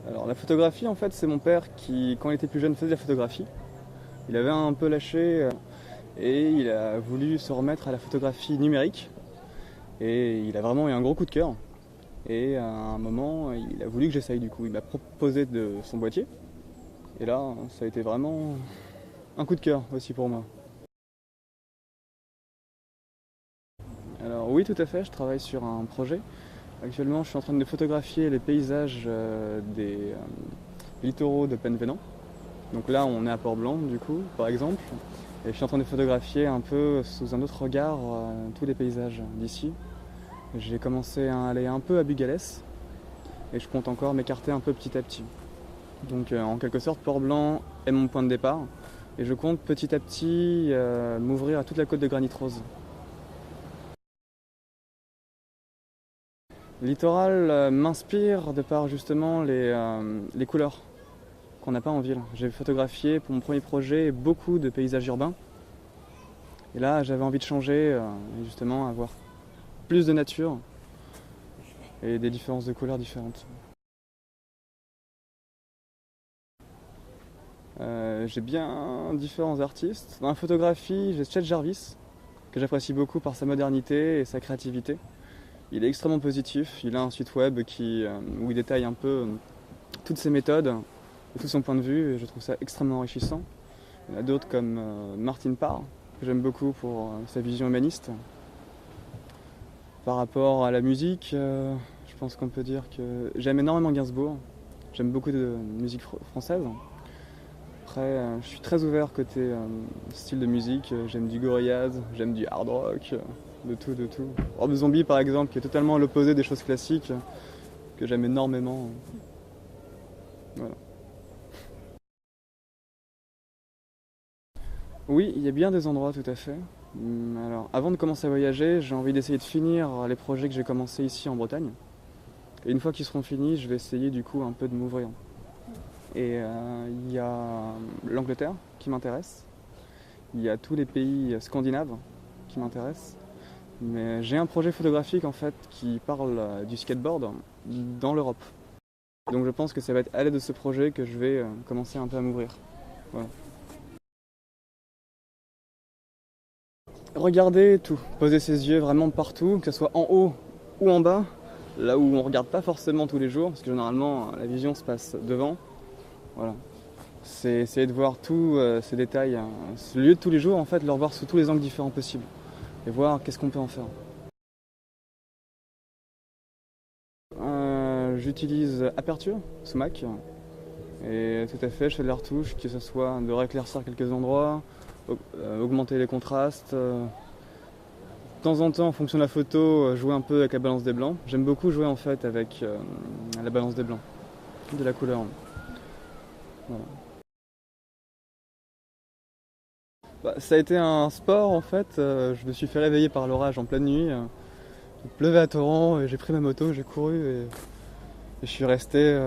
Alors la photographie, en fait, c'est mon père qui, quand il était plus jeune, faisait de la photographie. Il avait un peu lâché et il a voulu se remettre à la photographie numérique. Et il a vraiment eu un gros coup de cœur. Et à un moment, il a voulu que j'essaye du coup. Il m'a proposé de son boîtier. Et là, ça a été vraiment un coup de cœur aussi pour moi. Alors oui, tout à fait, je travaille sur un projet. Actuellement, je suis en train de photographier les paysages des littoraux de Penvénan. Donc là, on est à Port-Blanc, du coup, par exemple. Et je suis en train de photographier un peu sous un autre regard tous les paysages d'ici. J'ai commencé à aller un peu à Bugalès et je compte encore m'écarter un peu petit à petit. Donc en quelque sorte, Port-Blanc est mon point de départ et je compte petit à petit m'ouvrir à toute la côte de Granit Rose. Le littoral m'inspire de par justement les couleurs qu'on n'a pas en ville. J'ai photographié pour mon premier projet beaucoup de paysages urbains. Et là, j'avais envie de changer et justement avoir plus de nature et des différences de couleurs différentes. J'ai bien différents artistes. Dans la photographie, j'ai Chet Jarvis, que j'apprécie beaucoup par sa modernité et sa créativité. Il est extrêmement positif, il a un site web où il détaille un peu toutes ses méthodes et tout son point de vue, et je trouve ça extrêmement enrichissant. Il y en a d'autres comme Martin Parr, que j'aime beaucoup pour sa vision humaniste. Par rapport à la musique, je pense qu'on peut dire que j'aime énormément Gainsbourg, j'aime beaucoup de musique française. Après, je suis très ouvert côté style de musique. J'aime du Gorillaz, j'aime du hard rock, de tout, de tout. Rob Zombie, par exemple, qui est totalement à l'opposé des choses classiques, que j'aime énormément. Voilà. Oui, il y a bien des endroits, tout à fait. Alors, avant de commencer à voyager, j'ai envie d'essayer de finir les projets que j'ai commencés ici en Bretagne. Et une fois qu'ils seront finis, je vais essayer du coup un peu de m'ouvrir. Et il y a l'Angleterre qui m'intéresse. Il y a tous les pays scandinaves qui m'intéressent. Mais j'ai un projet photographique en fait qui parle du skateboard dans l'Europe. Donc je pense que ça va être à l'aide de ce projet que je vais commencer un peu à m'ouvrir. Voilà. Regarder tout, poser ses yeux vraiment partout, que ce soit en haut ou en bas, là où on ne regarde pas forcément tous les jours, parce que généralement la vision se passe devant. Voilà. C'est essayer de voir tous ces détails, ce lieu de tous les jours, en fait, le revoir sous tous les angles différents possibles et voir qu'est-ce qu'on peut en faire. J'utilise Aperture sous Mac et tout à fait, je fais de la retouche, que ce soit de rééclaircir quelques endroits, augmenter les contrastes. De temps en temps, en fonction de la photo, jouer un peu avec la balance des blancs. J'aime beaucoup jouer en fait avec la balance des blancs, de la couleur. Voilà. Bah, ça a été un sport en fait. Je me suis fait réveiller par l'orage en pleine nuit. Il pleuvait à torrent et j'ai pris ma moto, j'ai couru et je suis resté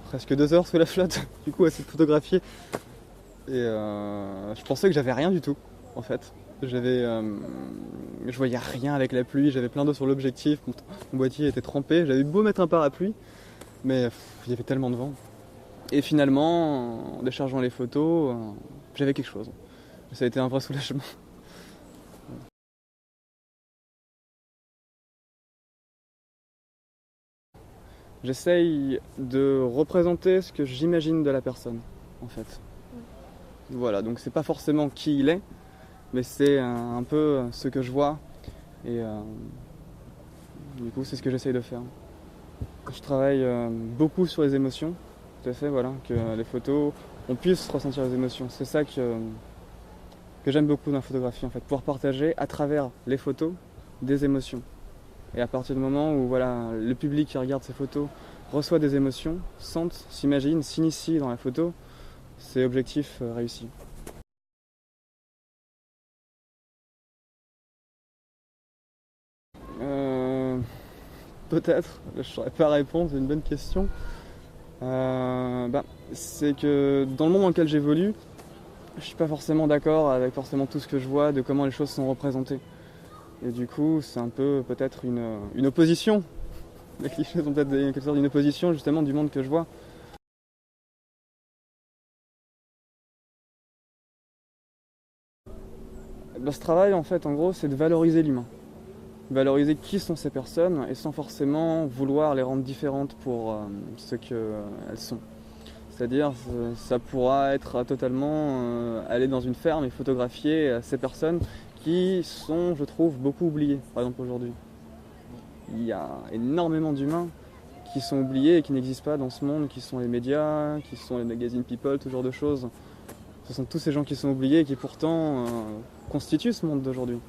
presque 2 heures sous la flotte, du coup, à essayer de photographier. Et je pensais que j'avais rien du tout, en fait. Je voyais rien avec la pluie, j'avais plein d'eau sur l'objectif, mon boîtier était trempé. J'avais beau mettre un parapluie, mais il y avait tellement de vent. Et finalement, en déchargeant les photos, j'avais quelque chose. Ça a été un vrai soulagement. J'essaye de représenter ce que j'imagine de la personne, en fait. Voilà, donc c'est pas forcément qui il est, mais c'est un peu ce que je vois. Et du coup, c'est ce que j'essaye de faire. Je travaille beaucoup sur les émotions, tout à fait, voilà, que les photos, on puisse ressentir les émotions. C'est ça que j'aime beaucoup dans la photographie, en fait, pouvoir partager à travers les photos des émotions. Et à partir du moment où voilà, le public qui regarde ces photos reçoit des émotions, sente, s'imagine, s'initie dans la photo, c'est objectif réussi. Euh, Peut-être, je ne saurais pas répondre, c'est une bonne question. C'est que dans le monde dans lequel j'évolue, je suis pas forcément d'accord avec forcément tout ce que je vois, de comment les choses sont représentées. Et du coup, c'est un peu peut-être une opposition. Les clichés sont peut-être quelque sorte d'une opposition justement du monde que je vois. Ce travail, en fait, en gros, c'est de valoriser l'humain. Valoriser qui sont ces personnes et sans forcément vouloir les rendre différentes pour ce qu'elles sont. C'est-à-dire, ça pourra être totalement aller dans une ferme et photographier ces personnes qui sont, je trouve, beaucoup oubliées, par exemple aujourd'hui. Il y a énormément d'humains qui sont oubliés et qui n'existent pas dans ce monde, qui sont les médias, qui sont les magazines People, tout genre de choses. Ce sont tous ces gens qui sont oubliés et qui pourtant constituent ce monde d'aujourd'hui.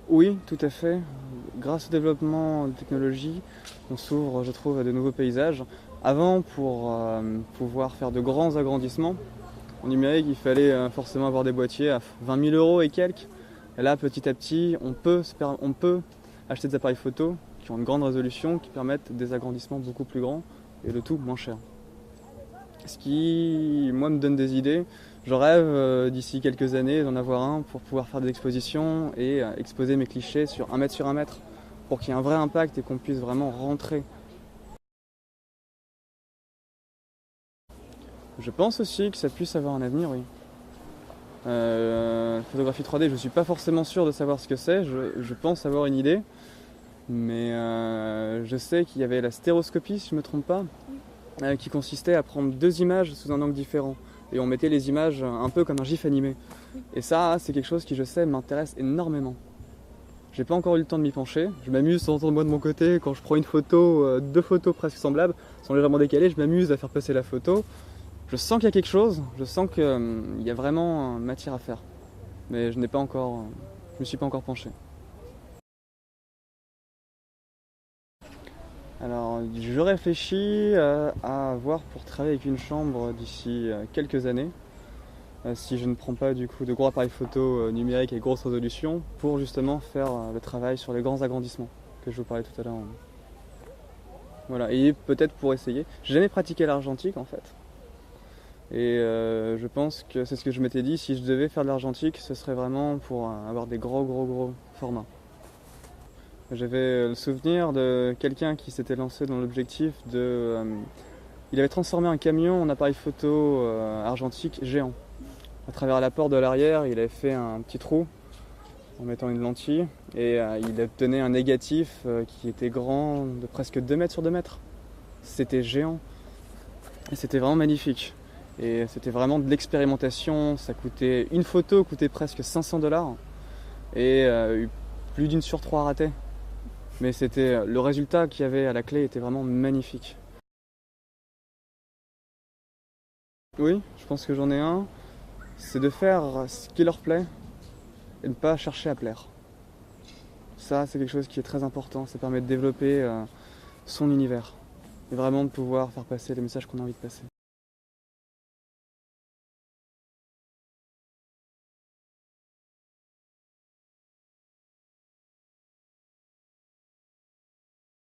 Oui, tout à fait. Grâce au développement de technologies, on s'ouvre, je trouve, à de nouveaux paysages. Avant, pour pouvoir faire de grands agrandissements, en numérique, il fallait forcément avoir des boîtiers à 20 000 euros et quelques. Et là, petit à petit, on peut acheter des appareils photo qui ont une grande résolution, qui permettent des agrandissements beaucoup plus grands et le tout moins cher. Ce qui, moi, me donne des idées. Je rêve d'ici quelques années d'en avoir un pour pouvoir faire des expositions et exposer mes clichés sur 1 mètre sur 1 mètre pour qu'il y ait un vrai impact et qu'on puisse vraiment rentrer. Je pense aussi que ça puisse avoir un avenir, oui. Photographie 3D, je ne suis pas forcément sûr de savoir ce que c'est, je pense avoir une idée, mais je sais qu'il y avait la stéroscopie, si je ne me trompe pas, qui consistait à prendre 2 images sous un angle différent. Et on mettait les images un peu comme un gif animé. Et ça, c'est quelque chose qui, je sais, m'intéresse énormément. J'ai pas encore eu le temps de m'y pencher. Je m'amuse de temps en temps, moi de mon côté, quand je prends une photo, 2 photos presque semblables, sont légèrement décalées, je m'amuse à faire passer la photo. Je sens qu'il y a quelque chose, je sens qu'il y a vraiment matière à faire. Mais je me suis pas encore penché. Alors, je réfléchis à avoir pour travailler avec une chambre d'ici quelques années, si je ne prends pas du coup de gros appareils photo numériques et grosse résolution, pour justement faire le travail sur les grands agrandissements que je vous parlais tout à l'heure. Voilà, et peut-être pour essayer. J'ai jamais pratiqué l'argentique en fait. Et je pense que c'est ce que je m'étais dit, si je devais faire de l'argentique, ce serait vraiment pour avoir des gros formats. J'avais le souvenir de quelqu'un qui s'était lancé dans l'objectif de... il avait transformé un camion en appareil photo argentique géant. À travers la porte de l'arrière, il avait fait un petit trou en mettant une lentille et il obtenait un négatif qui était grand de presque 2 mètres sur 2 mètres. C'était géant et c'était vraiment magnifique. Et c'était vraiment de l'expérimentation, une photo coûtait presque 500 $ et plus d'1 sur 3 ratée. Mais le résultat qu'il y avait à la clé était vraiment magnifique. Oui, je pense que j'en ai un. C'est de faire ce qui leur plaît et de ne pas chercher à plaire. Ça, c'est quelque chose qui est très important. Ça permet de développer son univers et vraiment de pouvoir faire passer les messages qu'on a envie de passer.